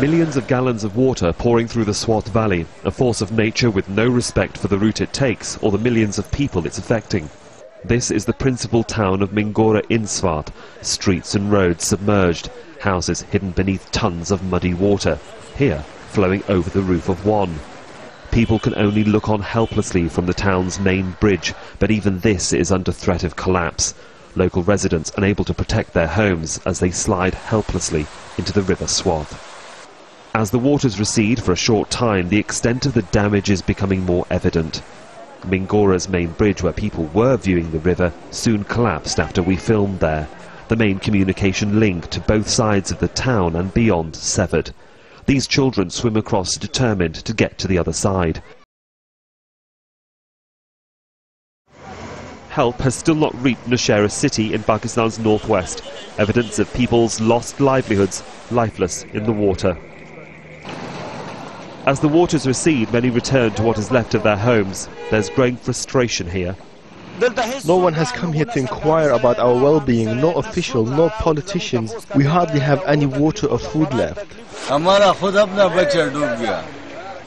Millions of gallons of water pouring through the Swat Valley, a force of nature with no respect for the route it takes or the millions of people it's affecting. This is the principal town of Mingora in Swat, streets and roads submerged, houses hidden beneath tons of muddy water, here flowing over the roof of one. People can only look on helplessly from the town's main bridge, but even this is under threat of collapse. Local residents unable to protect their homes as they slide helplessly into the River Swat. As the waters recede for a short time, the extent of the damage is becoming more evident. Mingora's main bridge, where people were viewing the river, soon collapsed after we filmed there. The main communication link to both sides of the town and beyond severed. These children swim across determined to get to the other side. Help has still not reached Nowshera city in Pakistan's northwest. Evidence of people's lost livelihoods, lifeless in the water. As the waters recede, many return to what is left of their homes. There's growing frustration here. No one has come here to inquire about our well-being, no official, no politicians. We hardly have any water or food left.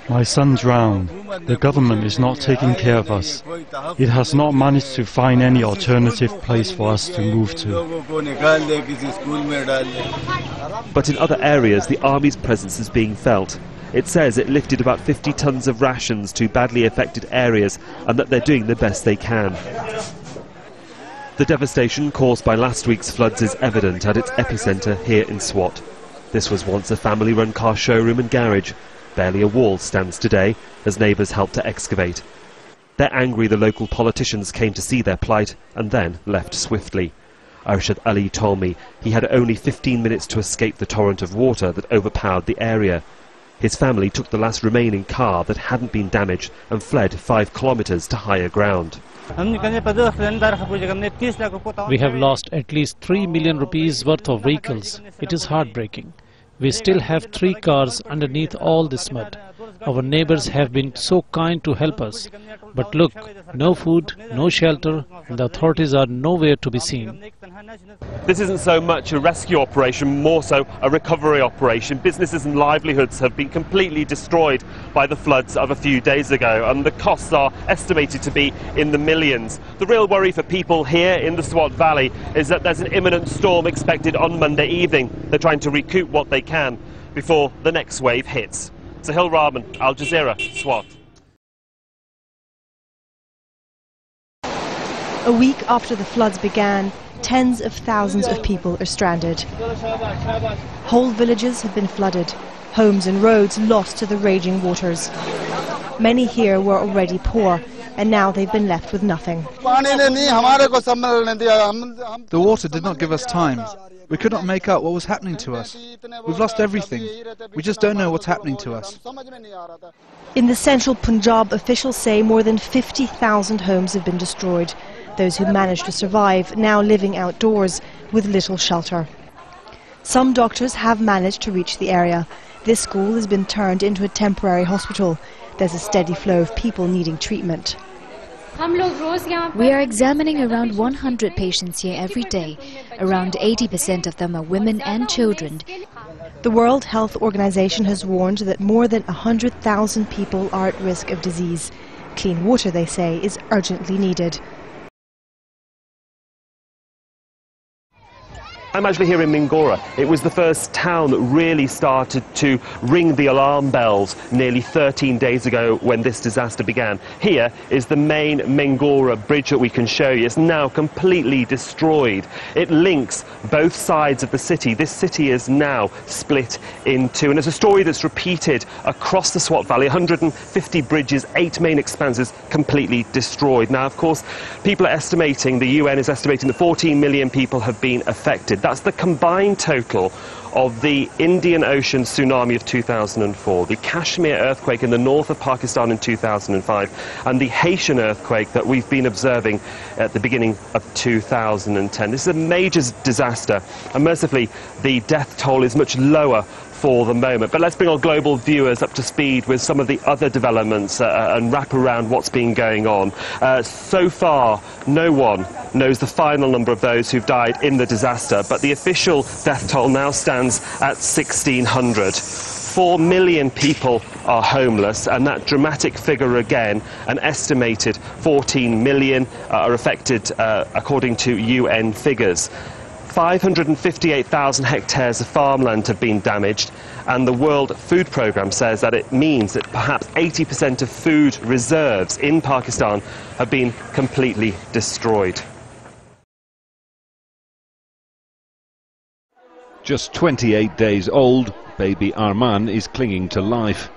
My son drowned. The government is not taking care of us. It has not managed to find any alternative place for us to move to. But in other areas, the army's presence is being felt. It says it lifted about 50 tons of rations to badly affected areas and that they're doing the best they can. The devastation caused by last week's floods is evident at its epicenter here in Swat. This was once a family-run car showroom and garage. Barely a wall stands today as neighbours help to excavate. They're angry the local politicians came to see their plight and then left swiftly. Arshad Ali told me he had only 15 minutes to escape the torrent of water that overpowered the area. His family took the last remaining car that hadn't been damaged and fled 5 kilometers to higher ground. We have lost at least 3 million rupees worth of vehicles. It is heartbreaking. We still have 3 cars underneath all this mud. Our neighbors have been so kind to help us. But look, no food, no shelter, and the authorities are nowhere to be seen. This isn't so much a rescue operation, more so a recovery operation. Businesses and livelihoods have been completely destroyed by the floods of a few days ago, and the costs are estimated to be in the millions. The real worry for people here in the Swat Valley is that there's an imminent storm expected on Monday evening. They're trying to recoup what they can before the next wave hits. Sahil Rahman, Al Jazeera, Swat. A week after the floods began, tens of thousands of people are stranded. Whole villages have been flooded, homes and roads lost to the raging waters. Many here were already poor, and now they've been left with nothing. The water did not give us time. We could not make out what was happening to us. We've lost everything. We just don't know what's happening to us. In the central Punjab, officials say more than 50,000 homes have been destroyed. Those who managed to survive now living outdoors with little shelter. Some doctors have managed to reach the area. This school has been turned into a temporary hospital. There's a steady flow of people needing treatment. We are examining around 100 patients here every day. Around 80% of them are women and children. The World Health Organization has warned that more than 100,000 people are at risk of disease. Clean water, they say, is urgently needed. I'm actually here in Mingora. It was the first town that really started to ring the alarm bells nearly 13 days ago when this disaster began. Here is the main Mingora bridge that we can show you. It's now completely destroyed. It links both sides of the city. This city is now split in two, and it's a story that's repeated across the Swat Valley. 150 bridges, 8 main expanses completely destroyed. Now, of course, people are estimating, the UN is estimating that 14 million people have been affected. That's the combined total of the Indian Ocean tsunami of 2004, the Kashmir earthquake in the north of Pakistan in 2005, and the Haitian earthquake that we've been observing at the beginning of 2010. This is a major disaster, and mercifully the death toll is much lower for the moment. But let's bring our global viewers up to speed with some of the other developments and wrap around what's been going on. So far, no one knows the final number of those who've died in the disaster, but the official death toll now stands at 1,600. 4 million people are homeless, and that dramatic figure again, an estimated 14 million are affected according to UN figures. 558,000 hectares of farmland have been damaged, and the World Food Programme says that it means that perhaps 80% of food reserves in Pakistan have been completely destroyed. Just 28 days old, baby Arman is clinging to life.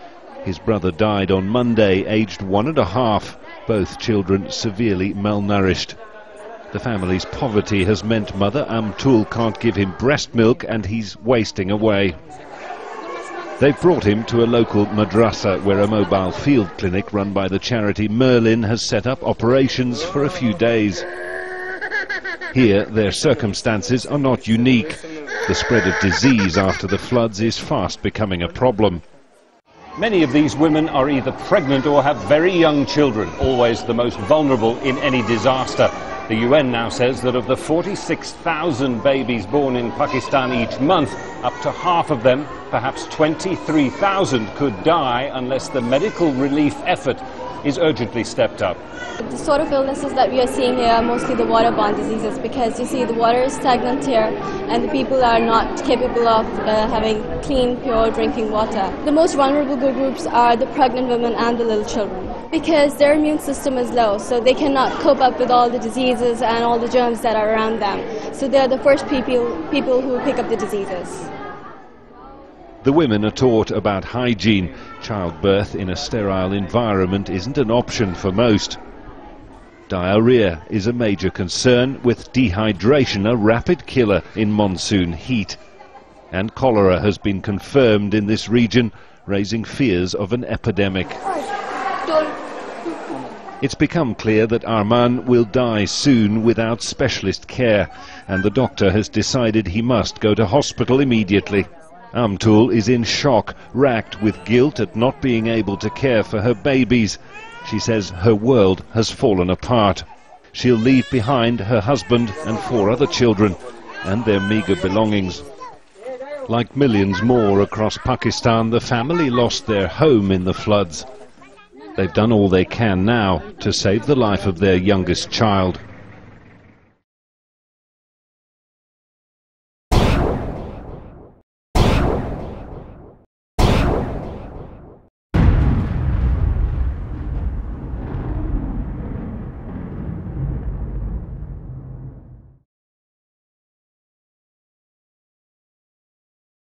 His brother died on Monday, aged 1.5, both children severely malnourished. The family's poverty has meant Mother Amtul can't give him breast milk, and he's wasting away. They've brought him to a local madrasa where a mobile field clinic run by the charity Merlin has set up operations for a few days. Here, their circumstances are not unique. The spread of disease after the floods is fast becoming a problem. Many of these women are either pregnant or have very young children, always the most vulnerable in any disaster. The UN now says that of the 46,000 babies born in Pakistan each month, up to half of them, perhaps 23,000, could die unless the medical relief effort is urgently stepped up. The sort of illnesses that we are seeing here are mostly the waterborne diseases, because you see the water is stagnant here and the people are not capable of having clean, pure drinking water. The most vulnerable groups are the pregnant women and the little children, because their immune system is low, so they cannot cope up with all the diseases and all the germs that are around them. So they're the first people who pick up the diseases. The women are taught about hygiene. Childbirth in a sterile environment isn't an option for most. Diarrhea is a major concern, with dehydration a rapid killer in monsoon heat. And cholera has been confirmed in this region, raising fears of an epidemic. It's become clear that Arman will die soon without specialist care, and the doctor has decided he must go to hospital immediately. Amtul is in shock, racked with guilt at not being able to care for her babies. She says her world has fallen apart. She'll leave behind her husband and 4 other children and their meagre belongings. Like millions more across Pakistan, the family lost their home in the floods. They've done all they can now to save the life of their youngest child.